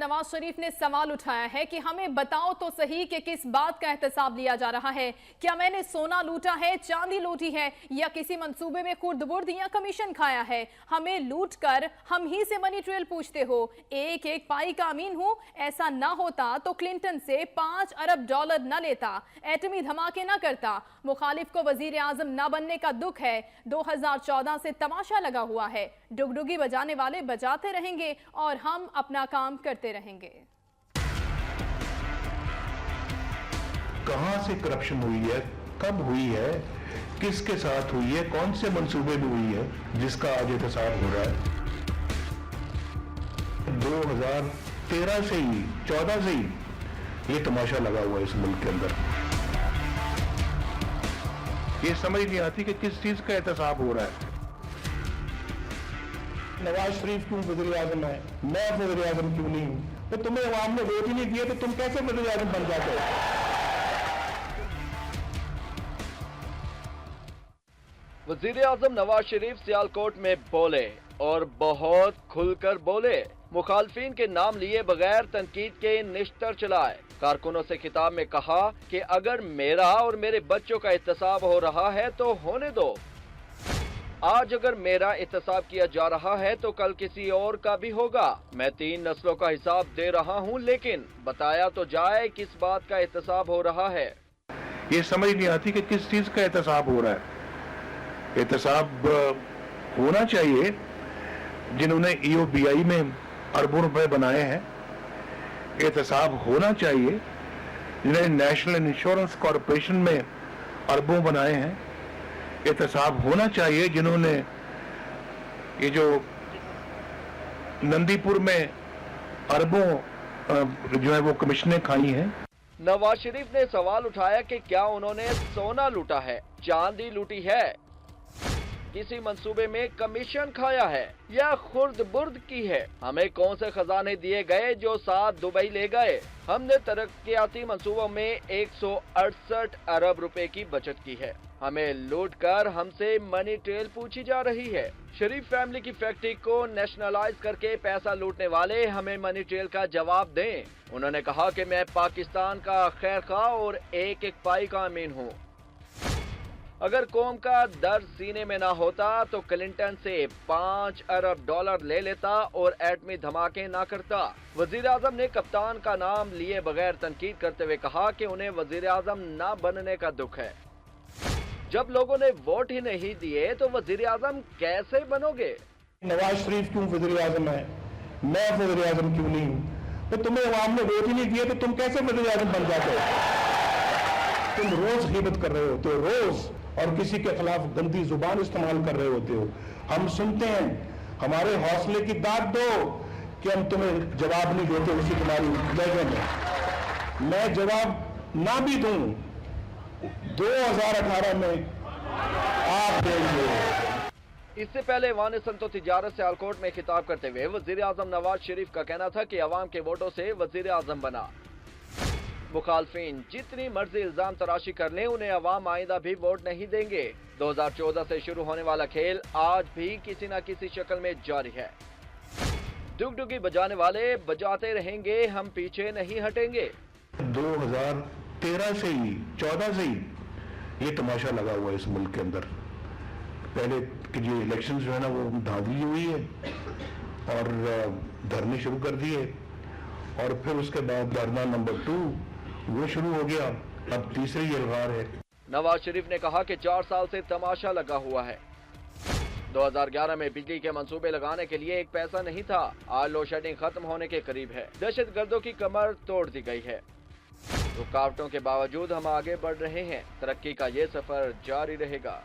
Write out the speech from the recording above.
नवाज शरीफ ने सवाल उठाया है कि हमें बताओ तो सही कि किस बात का एहतसाब लिया जा रहा है। क्या मैंने सोना लूटा है, चांदी लूटी है, या किसी मंसूबे में खुर्द-बुर्द या कमीशन खाया है? हमें लूट कर हम ही से मनी ट्रेल पूछते हो। एक एक पाई का अमीन हूँ। ऐसा ना होता तो क्लिंटन से 5 अरब डॉलर न लेता, एटमी धमाके न करता। मुखालिफ को वजीर आजम न बनने का दुख है। 2014 से तमाशा लगा हुआ है। डुगडुगी बजाने वाले बजाते रहेंगे और हम अपना काम करते रहेंगे। कहां से करप्शन हुई है, कब हुई है, किसके साथ हुई है, कौन से मंसूबे में हुई है, जिसका आज एहतसाब हो रहा है। 2013 से ही 14 से ही ये तमाशा लगा हुआ है इस मुल्क के अंदर। ये समझ नहीं आती कि किस चीज का एहतसाब हो रहा है। नवाज शरीफ क्यों वज़ीर आज़म है, मैं वज़ीर आज़म क्यों नहीं हूं? तो तुम्हें अवाम ने वोट ही नहीं दिए तो तुम कैसे वज़ीर आज़म बन जाते हो? वज़ीर आज़म नवाज शरीफ सियालकोट में बोले और बहुत खुलकर बोले। मुखालफिन के नाम लिए बगैर तनकीद के निश्तर चलाए। कारकुनों से खिताब में कहा कि अगर मेरा और मेरे बच्चों का एहतसाब हो रहा है तो होने दो। आज अगर मेरा एहतसाब किया जा रहा है तो कल किसी और का भी होगा। मैं 3 नस्लों का हिसाब दे रहा हूं, लेकिन बताया तो जाए किस बात का एहतसाब हो रहा है। ये समझ नहीं आती कि किस चीज का एहतसाब हो रहा है। एहतसाब होना चाहिए जिन्होंने EOBI में अरबों रुपए बनाए हैं। एहतसाब होना चाहिए जिन्होंने नेशनल इंश्योरेंस कॉर्पोरेशन में अरबों बनाए हैं। एहतसाब होना चाहिए जिन्होंने ये जो नंदीपुर में अरबों जो है वो कमीशनें खाई हैं। नवाज शरीफ ने सवाल उठाया कि क्या उन्होंने सोना लूटा है, चांदी लूटी है, किसी मंसूबे में कमीशन खाया है या खुर्द बुर्द की है। हमें कौन से खजाने दिए गए जो साथ दुबई ले गए। हमने तरक्याती मंसूबों में 168 अरब रुपए की बचत की है। हमें लूट कर हमसे मनी ट्रेल पूछी जा रही है। शरीफ फैमिली की फैक्ट्री को नेशनलाइज करके पैसा लूटने वाले हमें मनी ट्रेल का जवाब दें। उन्होंने कहा कि मैं पाकिस्तान का खैर खा और एक एक पाई का अमीन हूँ। अगर कौम का दर्द सीने में ना होता तो क्लिंटन से 5 अरब डॉलर ले लेता और एटमी धमाके ना करता। वजीर आजम ने कप्तान का नाम लिए बगैर तनकीद करते हुए कहा कि उन्हें वजीर आजम ना बनने का दुख है। जब लोगों ने वोट ही नहीं दिए तो वजीर आजम कैसे बनोगे? नवाज शरीफ क्यों वज़ीर आज़म है, मैं वज़ीर आज़म क्यों नहीं हूं? तो तुम्हें अवाम ने वोट ही नहीं दिए तो तुम कैसे वज़ीर आज़म बन जाते हो? तुम रोज गिबत कर रहे होते हो, रोज, और किसी के खिलाफ गंदी जुबान इस्तेमाल कर रहे होते हो। हम सुनते हैं, हमारे हौसले की दाद दो कि हम तुम्हें जवाब नहीं देते, उसी तुम्हारी जगह में मैं जवाब ना भी दूं 2018 में आप देंगे। इससे पहले वान संतो तिजारत सियालकोट में खिताब करते हुए वजीर आजम नवाज शरीफ का कहना था कि अवाम के वोटों से वजीर आजम बना। मुखालफिन जितनी मर्जी इल्जाम तराशी कर लें, उन्हें अवाम आइंदा भी वोट नहीं देंगे। 2014 से शुरू होने वाला खेल आज भी किसी न किसी शक्ल में जारी है। डुगडुगी बजाने वाले बजाते रहेंगे, हम पीछे नहीं हटेंगे। 2013 से ही 14 से ही ये तमाशा लगा हुआ है इस मुल्क के अंदर। पहले कि जो इलेक्शन जो है ना वो धांधली हुई है और धरने शुरू कर दिए, और फिर उसके बाद धरना नंबर 2 वो शुरू हो गया। अब तीसरी यलगार है। नवाज शरीफ ने कहा कि 4 साल से तमाशा लगा हुआ है। 2011 में बिजली के मंसूबे लगाने के लिए एक पैसा नहीं था। आज लोड शेडिंग खत्म होने के करीब है। दहशत गर्दों की कमर तोड़ दी गई है। रुकावटों के बावजूद हम आगे बढ़ रहे हैं। तरक्की का ये सफर जारी रहेगा।